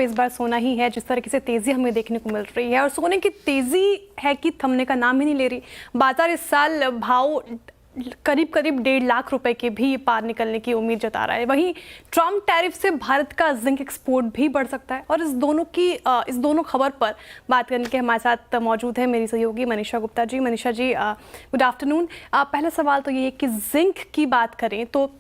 पे इस बार सोना ही है। जिस तरीके से तेज़ी हमें देखने को मिल रही है और सोने की तेज़ी है कि थमने का नाम ही नहीं ले रही। बाजार इस साल भाव करीब 1.5 लाख रुपए के भी पार निकलने की उम्मीद जता रहा है। वहीं ट्रम्प टैरिफ से भारत का जिंक एक्सपोर्ट भी बढ़ सकता है और इस दोनों खबर पर बात करने के हमारे साथ मौजूद है मेरी सहयोगी मनीषा गुप्ता जी। Manisha ji, good afternoon. पहला सवाल तो ये है कि जिंक की बात करें तो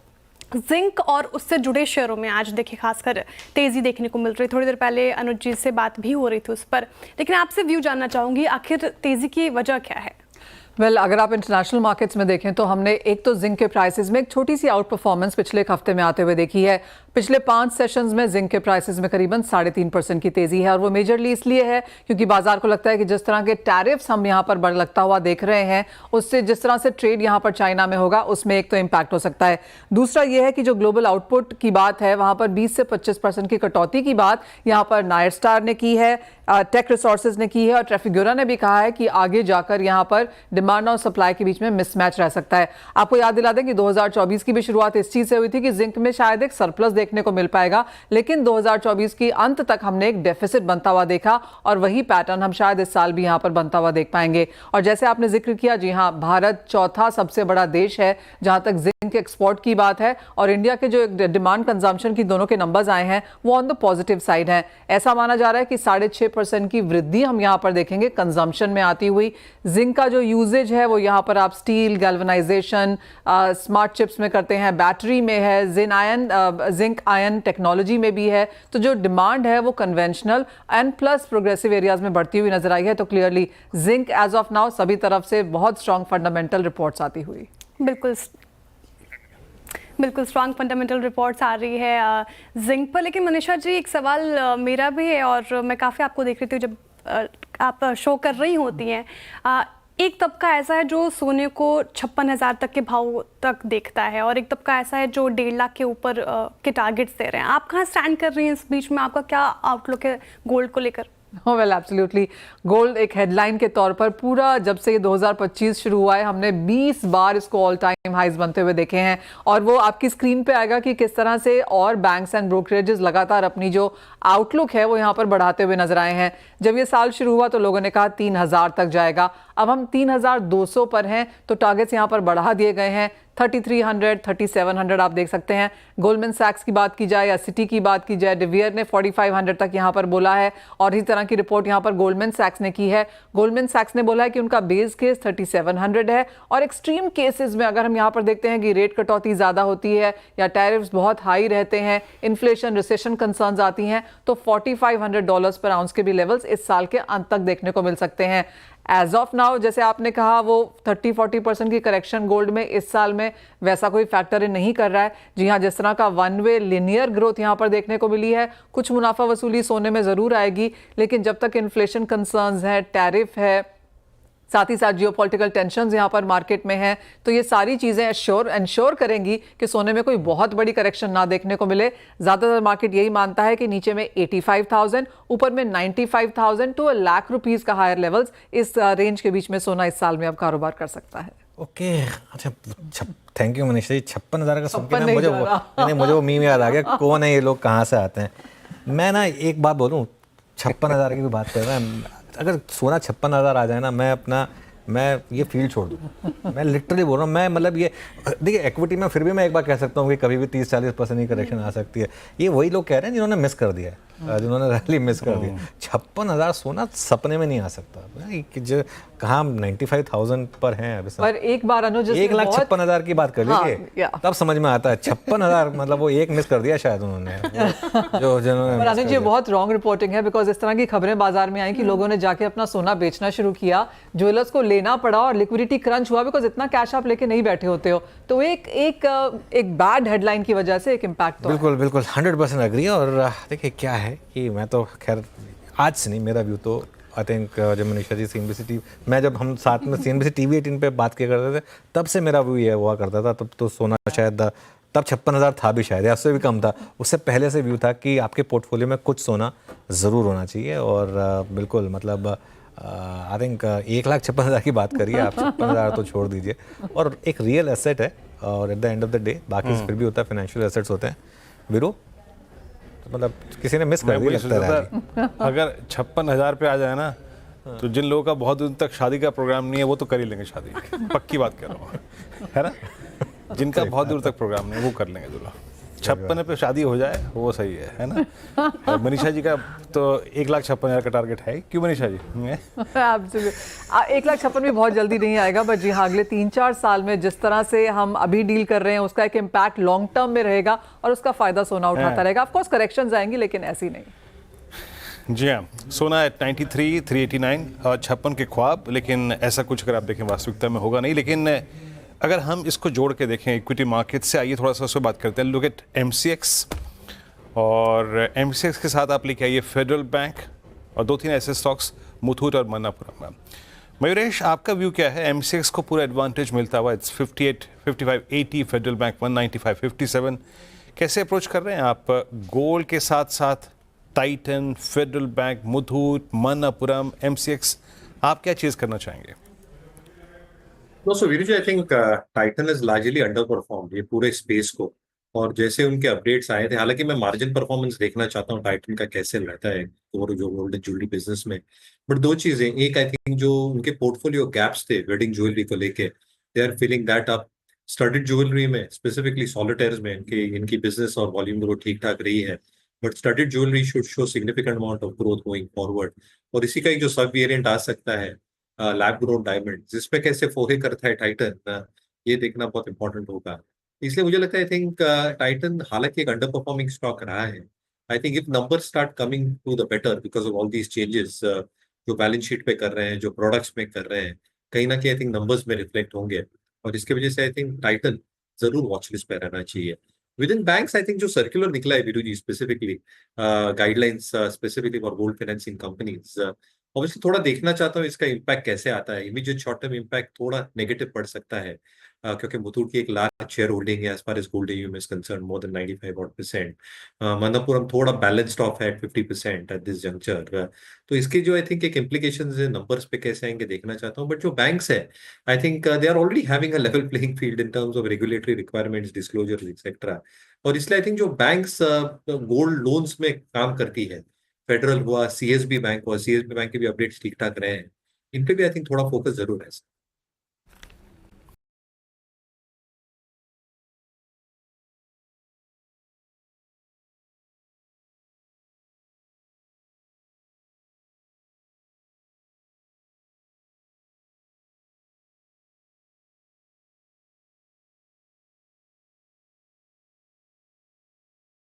जिंक और उससे जुड़े शेयरों में आज देखिए खासकर तेजी देखने को मिल रही है। थोड़ी देर पहले अनुज जी से बात भी हो रही थी उस पर, लेकिन आपसे व्यू जानना चाहूंगी, आखिर तेजी की वजह क्या है? अगर आप इंटरनेशनल मार्केट्स में देखें तो हमने एक तो जिंक के प्राइसेस में एक छोटी सी आउट परफॉर्मेंस पिछले एक हफ्ते में आते हुए देखी है। पिछले 5 सेशंस में जिंक के प्राइसेस में करीबन 3.5% की तेजी है और वो मेजरली इसलिए है क्योंकि बाजार को लगता है कि जिस तरह के टैरिफ्स हम यहाँ पर बढ़ लगता हुआ देख रहे हैं, उससे जिस तरह से ट्रेड यहाँ पर चाइना में होगा उसमें एक तो इम्पैक्ट हो सकता है। दूसरा ये है कि जो ग्लोबल आउटपुट की बात है वहाँ पर 20 से 25% की कटौती की बात यहाँ पर नायर स्टार ने की है, टेक रिसोर्सेज ने की है और ट्रैफिक्यूरा ने भी कहा है कि आगे जाकर यहाँ पर डिमांड और सप्लाई के बीच में मिसमैच रह सकता है। आपको याद दिला दें कि 2024 की भी शुरुआत इस चीज से हुई थी कि जिंक में शायद एक सरप्लस देखने को मिल पाएगा, लेकिन 2024 की अंत तक हमने एक डेफिसिट बनता हुआ देखा और वही पैटर्न हम शायद इस साल भी यहाँ पर बनता हुआ देख पाएंगे। और जैसे आपने जिक्र किया, जी हाँ, भारत चौथा सबसे बड़ा देश है जहां तक जिंक एक्सपोर्ट की बात है और इंडिया के जो डिमांड कंजम्पशन की दोनों के नंबर्स आए हैं वो ऑन द पॉजिटिव साइड हैं। ऐसा माना जा रहा है कि 6.5% की वृद्धि हम यहाँ पर देखेंगे कंजम्पशन में आती हुई। जिंक का जो यूजेज है वो यहाँ पर आप स्टील, गैल्वेनाइजेशन, स्मार्ट चिप्स में करते हैं, बैटरी में है, जिंक आयन टेक्नोलॉजी में भी है। तो जो डिमांड है वो conventional and plus progressive areas में बढ़ती हुई नजर आई है। तो clearly think as of now सभी तरफ से बहुत स्ट्रॉन्ग फंडामेंटल रिपोर्ट्स आती हुई। बिल्कुल स्ट्रॉन्ग फंडामेंटल रिपोर्ट्स आ रही है जिंक पर। लेकिन मनीषा जी, एक सवाल मेरा भी है और मैं काफ़ी आपको देख रही थी जब आप शो कर रही होती हैं। एक तबका ऐसा है जो सोने को 56,000 तक के भाव तक देखता है और एक तबका ऐसा है जो 1.5 लाख के ऊपर के टारगेट्स दे रहे हैं। आप कहाँ स्टैंड कर रही हैं इस बीच में? आपका क्या आउटलुक है गोल्ड को लेकर? वेल एब्सोल्युटली, गोल्ड एक हेडलाइन के तौर पर पूरा जब से ये 2025 शुरू हुआ है हमने 20 बार इसको ऑल टाइम हाइज बनते हुए देखे हैं और वो आपकी स्क्रीन पे आएगा कि किस तरह से और बैंक्स एंड ब्रोकरेजेस लगातार अपनी जो आउटलुक है वो यहाँ पर बढ़ाते हुए नजर आए हैं। जब ये साल शुरू हुआ तो लोगों ने कहा 3,000 तक जाएगा, अब हम 3,200 पर हैं तो टारगेट्स यहाँ पर बढ़ा दिए गए हैं। 3,300, 3,700 आप देख सकते हैं। गोल्डमैन सैक्स की बात की जाए या सिटी की बात की जाए, डिवियर ने 4,500 तक यहाँ पर बोला है और इस तरह की रिपोर्ट यहाँ पर गोल्डमैन सैक्स ने की है। गोल्डमैन सैक्स ने बोला है कि उनका बेस केस 3,700 है और एक्सट्रीम केसेस में अगर हम यहाँ पर देखते हैं कि रेट कटौती ज़्यादा होती है या टैरिफ्स बहुत हाई रहते हैं, इन्फ्लेशन, रिसेशन कंसर्न्स आती हैं, तो $4,500 पर आउंस के भी लेवल्स इस साल के अंत तक देखने को मिल सकते हैं। एज ऑफ नाउ जैसे आपने कहा वो 30-40% की करेक्शन गोल्ड में इस साल में वैसा कोई फैक्टर इन नहीं कर रहा है। जी हाँ, जिस तरह का वन वे लिनियर ग्रोथ यहाँ पर देखने को मिली है, कुछ मुनाफा वसूली सोने में ज़रूर आएगी, लेकिन जब तक इन्फ्लेशन कंसर्न्स है, टैरिफ है, साथ ही साथ जियोपॉलिटिकल टेंशंस यहाँ पर मार्केट में हैं, तो ये सारी चीज़ें इंश्योर करेंगी कि सोने में कोई बहुत बड़ी करेक्शन ना देखने को मिले। ज़्यादातर मार्केट यही मानता है कि नीचे में 85,000, ऊपर में 95,000 टू 1 लाख रुपीज़ का हायर लेवल्स, इस रेंज के बीच में सोना इस साल में अब कारोबार कर सकता है। ओके, अच्छा, थैंक यू मनीषा जी। 56,000 का सुन के ना मुझे वो मीम याद आ गया, कौन है ये लोग, कहाँ से आते हैं। मैं ना एक बात बोलूँ, 56,000 की भी बात कर रहे हैं, अगर सोना 56,000 आ जाए ना, मैं ये फील्ड छोड़ दूँ। मैं लिटरली बोल रहा हूँ, मैं मतलब ये देखिए इक्विटी में फिर भी मैं एक बार कह सकता हूँ कि कभी भी 30-40% की करेक्शन आ सकती है। ये वही लोग कह रहे हैं जिन्होंने मिस कर दिया है, जिन्होंने रैली मिस कर दिया। 56,000 सोना सपने में नहीं आ सकता कि जो कहाँ 95,000 पर हैं अभी। पर एक बार अनुज 1,56,000 की बात कर लीजिए, तब समझ में आता है 56,000 मतलब वो एक मिस कर दिया शायद उन्होंने, जो जिन्होंने। अनुज ये बहुत रॉन्ग रिपोर्टिंग है, बिकॉज इस तरह की खबरें बाजार में आई कि लोगों ने जाके अपना सोना बेचना शुरू किया, ज्वेलर्स को लेना पड़ा और लिक्विडिटी क्रंच हुआ, बिकॉज इतना कैश आप लेके नहीं बैठे होते हो। तो एक बैड हेडलाइन की वजह से एक इम्पैक्ट तो बिल्कुल 100% एग्री। और देखिए क्या है कि मैं तो खैर आज से नहीं, मेरा व्यू तो आई थिंक जब मनीषा जी CNBC TV, मैं जब हम साथ में CNBC TV 18 पे बात किया करते थे तब से मेरा व्यू ये हुआ करता था। तब तो सोना शायद तब 56,000 था भी शायद, या उससे भी कम था। उससे पहले से व्यू था कि आपके पोर्टफोलियो में कुछ सोना ज़रूर होना चाहिए। और बिल्कुल मतलब आई थिंक 1,56,000 की बात करिए आप, 56,000 तो छोड़ दीजिए। और एक रियल एसेट है और at the end of the day बाकी फिर भी होता है, फाइनेंशियल एसेट्स होते हैं। वीरू मतलब किसी ने मिस मैं कर दिया वही लगता सोच है रहा था, अगर 56,000 पे आ जाए ना, तो जिन लोगों का बहुत दिन तक शादी का प्रोग्राम नहीं है वो तो कर ही लेंगे शादी, पक्की बात कर रहा हूँ, है ना। जिनका बहुत दूर तक प्रोग्राम नहीं है वो कर लेंगे दूल्हा। 56 पे शादी हो जाए वो सही है ना। और मनीषा जी का तो 1,56,000 का टारगेट है, क्यों मनीषा जी? Absolutely. 1,56,000 भी बहुत जल्दी नहीं आएगा, बट जी हाँ, अगले 3-4 साल में जिस तरह से हम अभी डील कर रहे हैं उसका एक इम्पैक्ट लॉन्ग टर्म में रहेगा और उसका फायदा सोना उठाता रहेगा। ऑफ कोर्स करेक्शंस आएंगी, लेकिन ऐसी नहीं। जी हाँ, सोना एट 93, 389 और 56 के ख्वाब, लेकिन ऐसा कुछ अगर आप देखें वास्तविकता में होगा नहीं। लेकिन अगर हम इसको जोड़ के देखें इक्विटी मार्केट से, आइए थोड़ा सा उस पर बात करते हैं। लुक एट एमसीएक्स, और एमसीएक्स के साथ आप लेके आइए फेडरल बैंक और 2-3 ऐसे स्टॉक्स, मुथूट और मन्नापुरम। मयूरेश, आपका व्यू क्या है? एमसीएक्स को पूरा एडवांटेज मिलता हुआ, इट्स 58, 55, 80, फेडरल बैंक 195, 57, कैसे अप्रोच कर रहे हैं आप गोल्ड के साथ साथ Titan, federal bank, Muthoot, Manappuram, MCX, आप क्या चीज़ करना चाहेंगे? No, so Viruji, I think Titan has largely underperformed ये पूरे स्पेस को, और जैसे उनके अपडेट्स आए थे, हालांकि मैं मार्जिन परफॉर्मेंस देखना चाहता हूँ टाइटन का कैसे रहता है और जो गोल्ड ज्वेलरी बिजनेस में। बट दो चीजें, एक आई थिंक जो उनके पोर्टफोलियो गैप्स थे वेडिंग ज्वेलरी को लेके, they are filling that up. Studded jewellery में स्पेसिफिकली सॉलिटेयर्स में इनकी बिजनेस और वॉल्यूम ग्रोथ ठीक ठाक रही है, but studded jewellery should show significant amount of growth going forward. और इसी का एक जो सब वेरिएंट आ सकता है लैब ग्रोन डायमंड, जिसमें कैसे फोरे करता है टाइटन, ये देखना बहुत इंपॉर्टेंट होगा। इसलिए मुझे लगता है आई थिंक टाइटन हालांकि एक अंडर परफॉर्मिंग स्टॉक रहा है, I think if number start coming to the better because of all these changes जो बैलेंस शीट पे कर रहे हैं, जो प्रोडक्ट्स में कर रहे हैं, कहीं ना कहीं आई थिंक नंबर्स में रिफ्लेक्ट होंगे, और इसके वजह से आई थिंक टाइटन जरूर वॉच लिस्ट पे रहना चाहिए। With in banks I think जो सर्कुलर निकला है विरुजी, specifically guidelines specifically for gold financing companies, obviously थोड़ा देखना चाहता हूँ इसका इम्पैक्ट कैसे आता है। इमीडिएट शॉर्ट टर्म इम्पैक्ट थोड़ा नेगेटिव पड़ सकता है, क्योंकि मुथूट की एक लार्ज शेयर होल्डिंग है as far as gold AUM is concern, more than 95% Manappuram थोड़ा बैलेंस्ड ऑफ है 50% एट दिस जंक्चर। तो इसके जो आई थिंक एक इम्प्लीकेशंस है नंबर्स पे कैसे आएंगे देखना चाहता हूँ। बट जो बैंक्स है I think they are already having a level playing field in terms of regulatory requirements, disclosure etcetera. और इसलिए आई थिंक जो बैंक्स गोल्ड लोन्स में काम करती है, फेडरल हुआ, सीएसबी बैंक हुआ, सीएसबी बैंक के भी अपडेट्स ठीक ठाक रहे हैं, इन पे भी आई थिंक थोड़ा फोकस जरूर है।